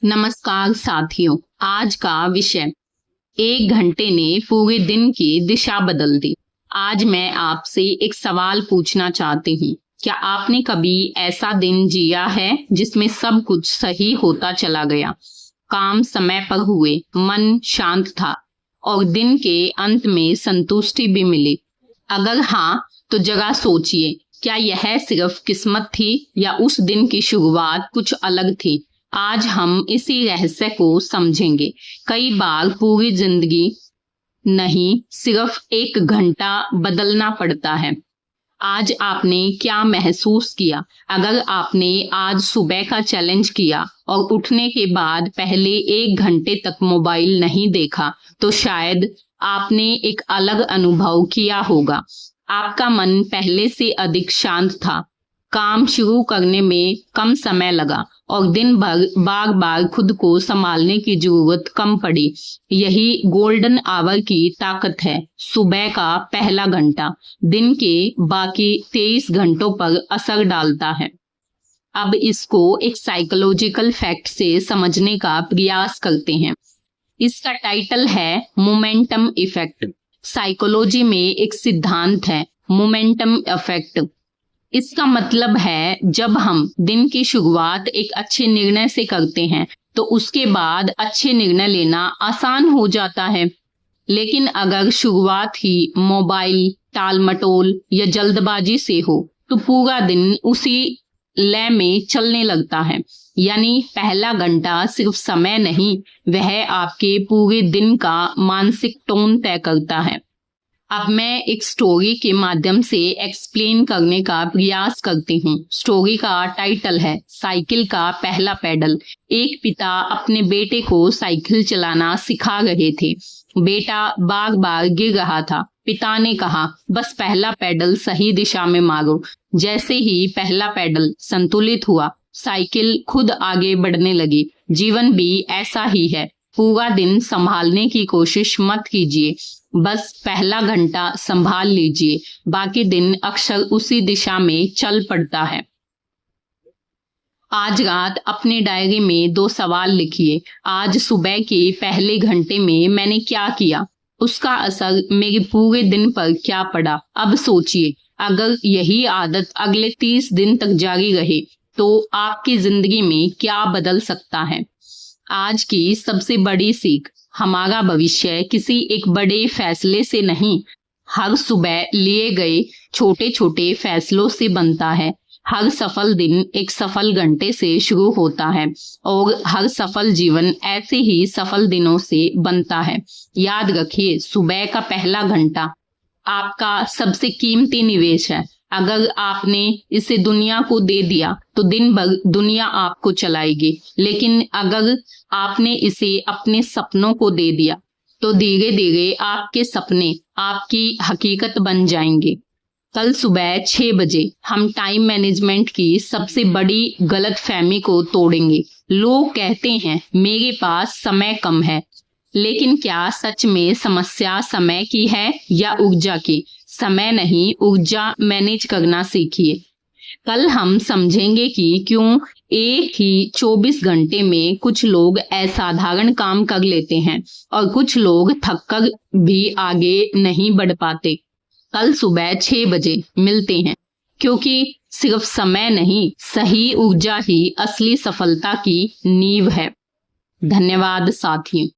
नमस्कार साथियों, आज का विषय 1 घंटे ने पूरे दिन की दिशा बदल दी। आज मैं आपसे एक सवाल पूछना चाहती हूँ। क्या आपने कभी ऐसा दिन जिया है जिसमें सब कुछ सही होता चला गया, काम समय पर हुए, मन शांत था और दिन के अंत में संतुष्टि भी मिली? अगर हाँ, तो जरा सोचिए, क्या यह सिर्फ किस्मत थी या उस दिन की शुरुआत कुछ अलग थी? आज हम इसी रहस्य को समझेंगे। कई बार पूरी जिंदगी नहीं, सिर्फ 1 घंटा बदलना पड़ता है। आज आपने क्या महसूस किया? अगर आपने आज सुबह का चैलेंज किया और उठने के बाद पहले 1 घंटे तक मोबाइल नहीं देखा, तो शायद आपने एक अलग अनुभव किया होगा। आपका मन पहले से अधिक शांत था, काम शुरू करने में कम समय लगा और दिन भर बार बार खुद को संभालने की जरूरत कम पड़ी। यही गोल्डन आवर की ताकत है। सुबह का पहला घंटा दिन के बाकी 23 घंटों पर असर डालता है। अब इसको एक साइकोलॉजिकल फैक्ट से समझने का प्रयास करते हैं। इसका टाइटल है मोमेंटम इफेक्ट। साइकोलॉजी में एक सिद्धांत है, मोमेंटम इफेक्ट। इसका मतलब है, जब हम दिन की शुरुआत एक अच्छे निर्णय से करते हैं तो उसके बाद अच्छे निर्णय लेना आसान हो जाता है। लेकिन अगर शुरुआत ही मोबाइल, टालमटोल या जल्दबाजी से हो तो पूरा दिन उसी लय में चलने लगता है। यानी पहला घंटा सिर्फ समय नहीं, वह आपके पूरे दिन का मानसिक टोन तय करता है। अब मैं एक स्टोरी के माध्यम से एक्सप्लेन करने का प्रयास करती हूँ। स्टोरी का टाइटल है साइकिल का पहला पैडल। एक पिता अपने बेटे को साइकिल चलाना सिखा रहे थे। बेटा बार बार गिर रहा था। पिता ने कहा, बस पहला पैडल सही दिशा में मारो। जैसे ही पहला पैडल संतुलित हुआ, साइकिल खुद आगे बढ़ने लगी। जीवन भी ऐसा ही है। पूरा दिन संभालने की कोशिश मत कीजिए, बस पहला घंटा संभाल लीजिए, बाकी दिन अक्सर उसी दिशा में चल पड़ता है। आज रात अपने डायरी में 2 सवाल लिखिए। आज सुबह के पहले घंटे में मैंने क्या किया, उसका असर मेरे पूरे दिन पर क्या पड़ा। अब सोचिए, अगर यही आदत अगले 30 दिन तक जारी रहे तो आपकी जिंदगी में क्या बदल सकता है। आज की सबसे बड़ी सीख, हमारा भविष्य किसी एक बड़े फैसले से नहीं, हर सुबह लिए गए छोटे छोटे फैसलों से बनता है। हर सफल दिन एक सफल घंटे से शुरू होता है और हर सफल जीवन ऐसे ही सफल दिनों से बनता है। याद रखिए, सुबह का पहला घंटा आपका सबसे कीमती निवेश है। अगर आपने इसे दुनिया को दे दिया तो दिन भर दुनिया आपको चलाएगी, लेकिन अगर आपने इसे अपने सपनों को दे दिया तो धीरे धीरे आपके सपने आपकी हकीकत बन जाएंगे। कल सुबह 6 बजे हम टाइम मैनेजमेंट की सबसे बड़ी गलतफहमी को तोड़ेंगे। लोग कहते हैं मेरे पास समय कम है, लेकिन क्या सच में समस्या समय की है या ऊर्जा की? समय नहीं, ऊर्जा मैनेज करना सीखिए। कल हम समझेंगे कि क्यों एक ही 24 घंटे में कुछ लोग असाधारण काम कर लेते हैं और कुछ लोग थककर भी आगे नहीं बढ़ पाते। कल सुबह 6 बजे मिलते हैं, क्योंकि सिर्फ समय नहीं, सही ऊर्जा ही असली सफलता की नींव है। धन्यवाद साथियों।